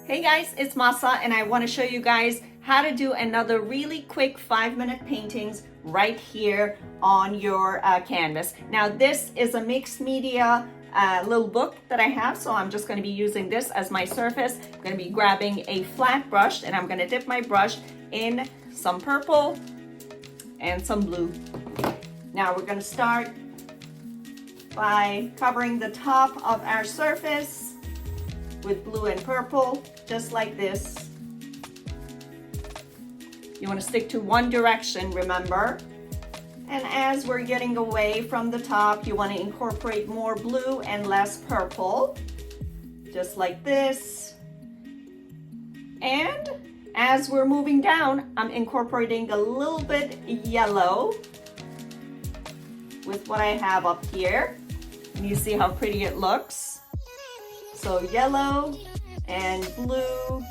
Hey guys, it's Masa and I want to show you guys how to do another really quick 5-minute paintings right here on your canvas. Now this is a mixed media little book that I have, so I'm just going to be using this as my surface. I'm going to be grabbing a flat brush and I'm going to dip my brush in some purple and some blue. Now we're going to start by covering the top of our surface with blue and purple, just like this. You want to stick to one direction, remember? And as we're getting away from the top, you want to incorporate more blue and less purple, just like this. And as we're moving down, I'm incorporating a little bit yellow with what I have up here. And you see how pretty it looks. So yellow and blue.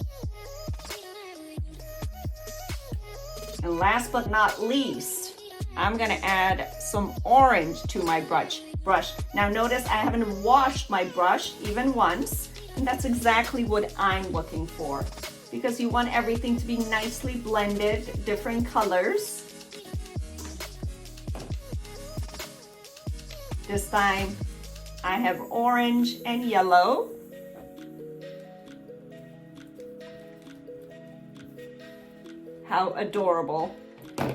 And last but not least, I'm gonna add some orange to my brush. Now notice I haven't washed my brush even once, and that's exactly what I'm looking for, because you want everything to be nicely blended, different colors. This time I have orange and yellow. How adorable.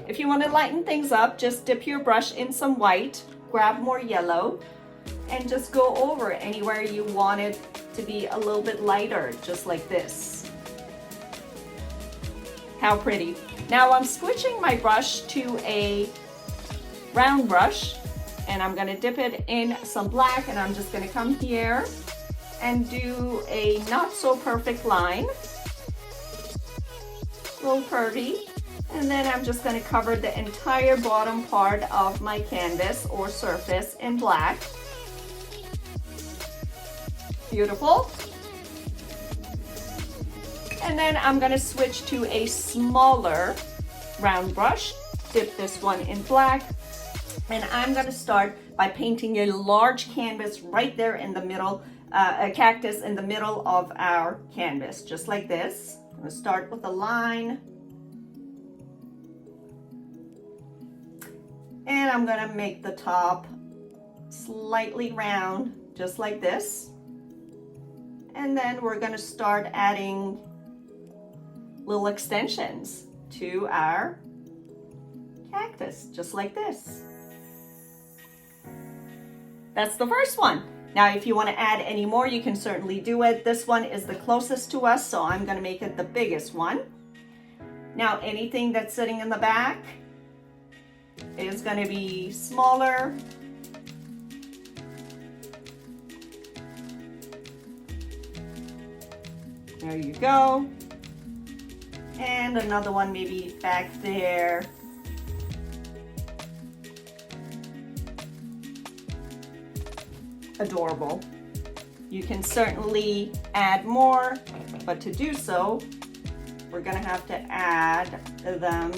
If you want to lighten things up, just dip your brush in some white, grab more yellow, and just go over anywhere you want it to be a little bit lighter, just like this. How pretty. Now I'm switching my brush to a round brush, and I'm going to dip it in some black, and I'm just going to come here and do a not so perfect line. Little curvy, and then I'm just going to cover the entire bottom part of my canvas or surface in black. Beautiful. And then I'm going to switch to a smaller round brush, dip this one in black, and I'm going to start by painting a large canvas right there in the middle, a cactus in the middle of our canvas, just like this. I'm going to start with a line, and I'm going to make the top slightly round, just like this. And then we're going to start adding little extensions to our cactus, just like this. That's the first one. Now, if you want to add any more, you can certainly do it. This one is the closest to us, so I'm going to make it the biggest one. Now, anything that's sitting in the back is going to be smaller. There you go. And another one maybe back there. Adorable. You can certainly add more, but to do so, we're gonna have to add them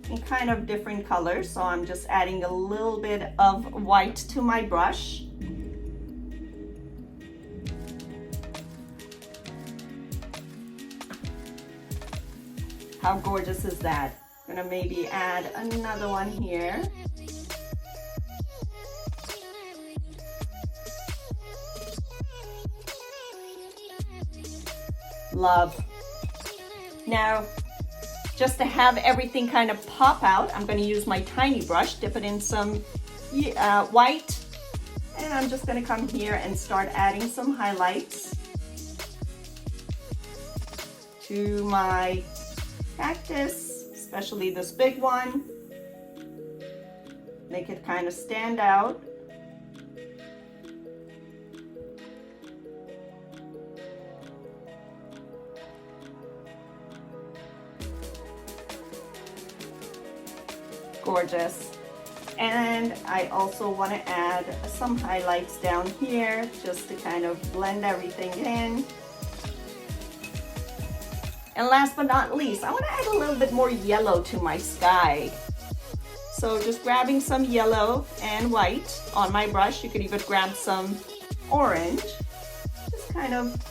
in kind of different colors. So I'm just adding a little bit of white to my brush. How gorgeous is that? I'm gonna maybe add another one here. Love. Now, just to have everything kind of pop out, I'm going to use my tiny brush, dip it in some white, and I'm just going to come here and start adding some highlights to my cactus, especially this big one. Make it kind of stand out. Gorgeous. And I also want to add some highlights down here just to kind of blend everything in. And last but not least, I want to add a little bit more yellow to my sky. So just grabbing some yellow and white on my brush. You could even grab some orange. Just kind of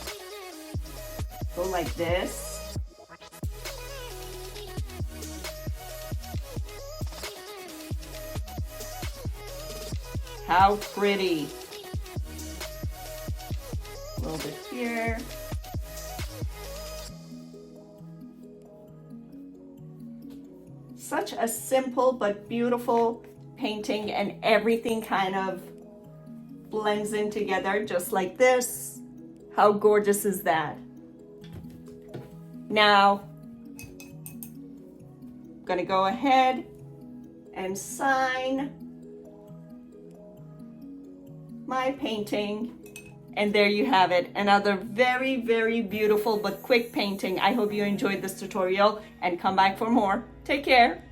Go like this. How pretty. A little bit here. Such a simple but beautiful painting, and everything kind of blends in together just like this. How gorgeous is that? Now, I'm gonna go ahead and sign my painting, and there you have it, another very, very beautiful but quick painting. I hope you enjoyed this tutorial and come back for more. Take care.